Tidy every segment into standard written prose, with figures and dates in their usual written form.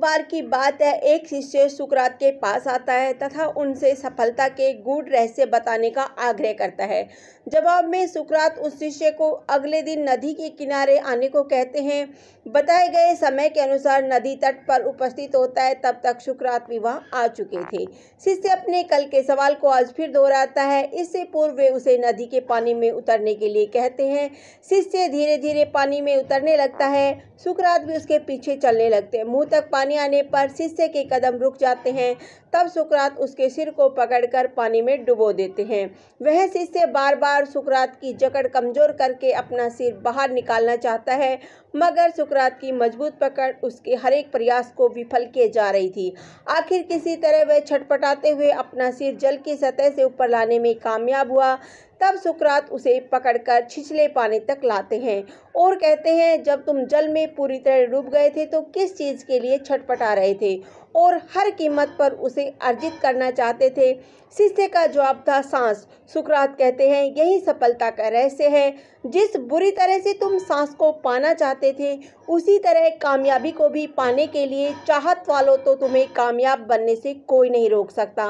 बार की बात है, एक शिष्य सुकरात के पास आता है तथा उनसे सफलता के गूढ़ रहस्य बताने का आग्रह करता है। जवाब में सुकरात उस शिष्य को अगले दिन नदी के किनारे आने को कहते हैं। बताए गए समय के अनुसार नदी तट पर उपस्थित होता है। तब तक सुकरात भी वहां आ चुके थे। शिष्य अपने कल के सवाल को आज फिर दोहराता है। इससे पूर्व वे उसे नदी के पानी में उतरने के लिए कहते हैं। शिष्य धीरे धीरे पानी में उतरने लगता है। सुकरात भी उसके पीछे चलने लगते हैं। मुंह तक पानी आने पर शिष्य के कदम रुक जाते हैं। तब सुकरात उसके सिर को पकड़कर पानी में डुबो देते हैं। वह शिष्य बार बार सुकरात की जकड़ कमजोर करके अपना सिर बाहर निकालना चाहता है, मगर सुकरात की मजबूत पकड़ उसके हर एक प्रयास को विफल किए जा रही थी। आखिर किसी तरह वह छटपटाते हुए अपना सिर जल की सतह से ऊपर लाने में कामयाब हुआ। तब सुकरात उसे पकड़कर छिछले पानी तक लाते हैं और कहते हैं, जब तुम जल में पूरी तरह डूब गए थे तो किस चीज़ के लिए छटपटा रहे थे और हर कीमत पर उसे अर्जित करना चाहते थे? शिष्य का जवाब था, सांस। सुकरात कहते हैं, यही सफलता का रहस्य है। जिस बुरी तरह से तुम सांस को पाना चाहते थे, उसी तरह कामयाबी को भी पाने के लिए चाहत वालों तो तुम्हें कामयाब बनने से कोई नहीं रोक सकता।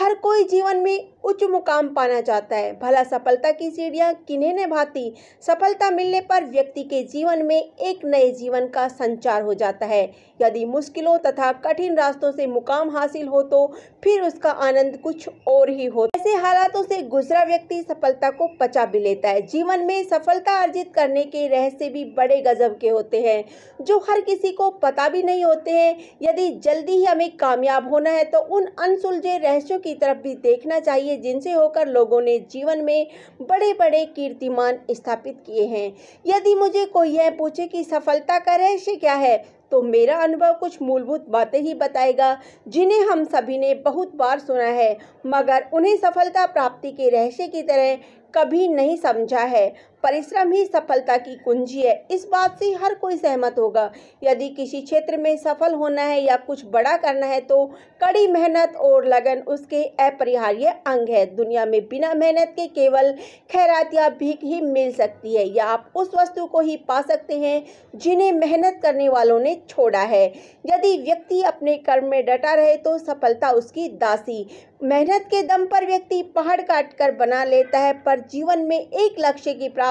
हर कोई जीवन में उच्च मुकाम पाना चाहता है। भला सफलता की सीढ़ियां किन्हें न भाती? सफलता मिलने पर व्यक्ति के जीवन में एक नए जीवन का संचार हो जाता है। यदि मुश्किलों तथा कठिन रास्तों से मुकाम हासिल हो तो फिर उसका आनंद कुछ और ही होता है। ऐसे हालातों से गुजरा व्यक्ति सफलता को पचा भी लेता है। जीवन में सफलता अर्जित करने के रहस्य भी बड़े गजब के होते हैं, जो हर किसी को पता भी नहीं होते हैं। यदि जल्दी ही हमें कामयाब होना है तो उन अनसुलझे रहस्यों की तरफ भी देखना चाहिए, जिनसे होकर लोगों ने जीवन में बड़े बड़े कीर्तिमान स्थापित किए हैं। यदि मुझे कोई यह पूछे कि सफलता का रहस्य क्या है, तो मेरा अनुभव कुछ मूलभूत बातें ही बताएगा, जिन्हें हम सभी ने बहुत बार सुना है, मगर उन्हें सफलता प्राप्ति के रहस्य की तरह कभी नहीं समझा है। परिश्रम ही सफलता की कुंजी है। इस बात से हर कोई सहमत होगा। यदि किसी क्षेत्र में सफल होना है या कुछ बड़ा करना है तो कड़ी मेहनत और लगन उसके अपरिहार्य अंग है। दुनिया में बिना मेहनत के केवल खैरात या भीख ही मिल सकती है, या आप उस वस्तु को ही पा सकते हैं जिन्हें मेहनत करने वालों ने छोड़ा है। यदि व्यक्ति अपने कर्म में डटा रहे तो सफलता उसकी दासी। मेहनत के दम पर व्यक्ति पहाड़ काट कर बना लेता है, पर जीवन में एक लक्ष्य की प्राप्ति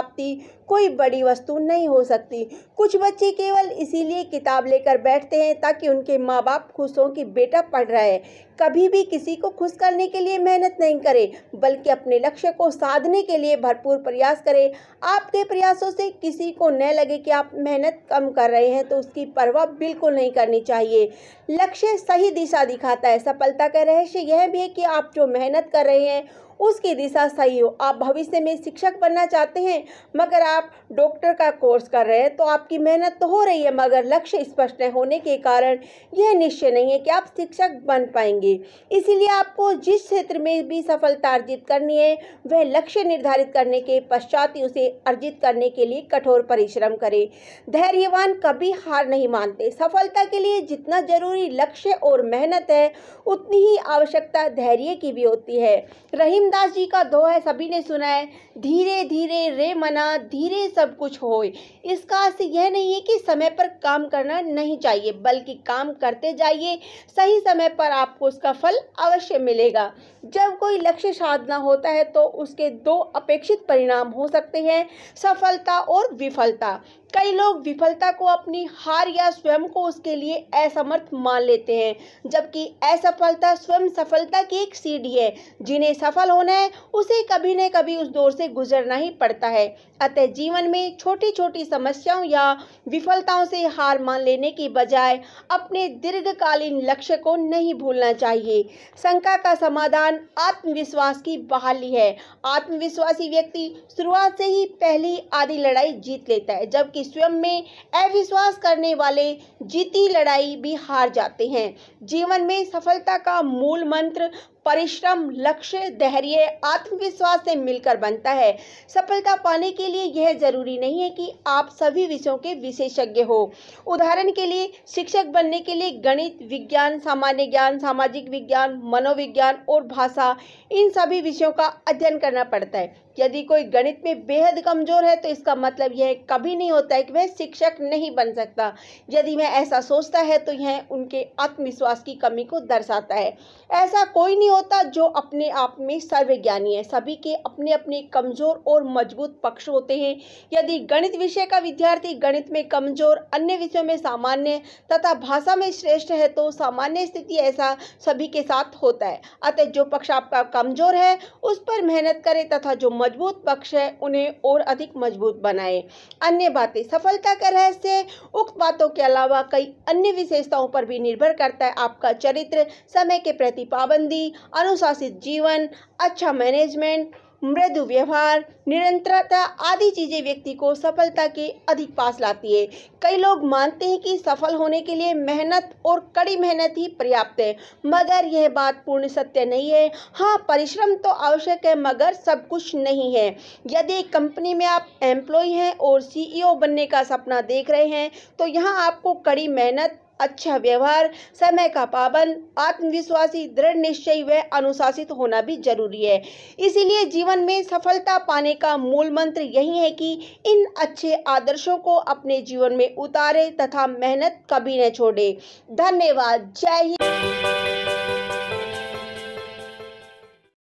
कोई बड़ी वस्तु नहीं हो सकती। कुछ बच्चे केवल इसीलिए किताब लेकर बैठते हैं ताकि उनके माँ बाप खुश हों कि बेटा पढ़ रहा है। कभी भी किसी को खुश करने के लिए मेहनत नहीं करें, बल्कि अपने लक्ष्य को साधने के लिए भरपूर प्रयास करें। आपके प्रयासों से किसी को न लगे कि आप मेहनत कम कर रहे हैं, तो उसकी परवाह बिल्कुल नहीं करनी चाहिए। लक्ष्य सही दिशा दिखाता है। सफलता का रहस्य यह भी है कि आप जो मेहनत कर रहे हैं उसकी दिशा सही हो। आप भविष्य में शिक्षक बनना चाहते हैं, मगर आप डॉक्टर का कोर्स कर रहे हैं, तो आपकी मेहनत तो हो रही है, मगर लक्ष्य स्पष्ट न होने के कारण यह निश्चय नहीं है कि आप शिक्षक बन पाएंगे। इसीलिए आपको जिस क्षेत्र में भी सफलता अर्जित करनी है, वह लक्ष्य निर्धारित करने के पश्चात ही उसे अर्जित करने के लिए कठोर परिश्रम करें। धैर्यवान कभी हार नहीं मानते। सफलता के लिए जितना जरूरी लक्ष्य और मेहनत है, उतनी ही आवश्यकता धैर्य की भी होती है। रहीमदास जी का दोहा है, सभी ने सुना है, धीरे धीरे रे मना धीरे सब कुछ होए। इसका अर्थ यह नहीं है कि समय पर काम करना नहीं चाहिए, बल्कि काम करते जाइए। सही समय पर आपको उसका फल अवश्य मिलेगा। जब कोई लक्ष्य साधना होता है तो उसके दो अपेक्षित परिणाम हो सकते हैं, सफलता और विफलता। कई लोग विफलता को अपनी हार या स्वयं को उसके लिए असमर्थ मान लेते हैं, जबकि असफलता स्वयं सफलता की एक सीढ़ी है। जिन्हें सफल होना है उसे कभी न कभी उस दौर से गुजरना ही पड़ता है। अतः जीवन में छोटी छोटी समस्याओं या विफलताओं से हार मान लेने की बजाय अपने दीर्घकालीन लक्ष्य को नहीं भूलना चाहिए। शंका का समाधान आत्मविश्वास की बहाली है। आत्मविश्वासी व्यक्ति शुरुआत से ही पहली आधी लड़ाई जीत लेता है, जबकि स्वयं में अविश्वास करने वाले जीती लड़ाई भी हार जाते हैं। जीवन में सफलता का मूल मंत्र परिश्रम, लक्ष्य, धैर्य, आत्मविश्वास से मिलकर बनता है। सफलता पाने के लिए यह जरूरी नहीं है कि आप सभी विषयों के विशेषज्ञ हो। उदाहरण के लिए शिक्षक बनने के लिए गणित, विज्ञान, सामान्य ज्ञान, सामाजिक विज्ञान, मनोविज्ञान और भाषा, इन सभी विषयों का अध्ययन करना पड़ता है। यदि कोई गणित में बेहद कमजोर है तो इसका मतलब यह कभी नहीं होता है कि वह शिक्षक नहीं बन सकता। यदि वह ऐसा सोचता है तो यह उनके आत्मविश्वास की कमी को दर्शाता है। ऐसा कोई नहीं होता जो अपने आप में सर्वज्ञानी है। सभी के अपने अपने कमजोर और मजबूत पक्ष होते हैं। यदि गणित विषय का विद्यार्थी गणित में कमजोर, अन्य विषयों में सामान्य तथा भाषा में श्रेष्ठ है तो सामान्य स्थिति ऐसा सभी के साथ होता है। अतः जो पक्ष आपका कमजोर है उस पर मेहनत करें तथा जो मजबूत पक्ष है उन्हें और अधिक मजबूत बनाएं। अन्य बातें, सफलता का रहस्य उक्त बातों के अलावा कई अन्य विशेषताओं पर भी निर्भर करता है। आपका चरित्र, समय के प्रति पाबंदी, अनुशासित जीवन, अच्छा मैनेजमेंट, मृदु व्यवहार, निरंतरता आदि चीजें व्यक्ति को सफलता के अधिक पास लाती है। कई लोग मानते हैं कि सफल होने के लिए मेहनत और कड़ी मेहनत ही पर्याप्त है, मगर यह बात पूर्ण सत्य नहीं है। हाँ, परिश्रम तो आवश्यक है मगर सब कुछ नहीं है। यदि एक कंपनी में आप एम्प्लॉय हैं और CEO बनने का सपना देख रहे हैं तो यहाँ आपको कड़ी मेहनत, अच्छा व्यवहार, समय का पाबंद, आत्मविश्वासी, दृढ़ निश्चयी व अनुशासित होना भी जरूरी है। इसीलिए जीवन में सफलता पाने का मूल मंत्र यही है कि इन अच्छे आदर्शों को अपने जीवन में उतारे तथा मेहनत कभी न छोड़े। धन्यवाद। जय हिंद।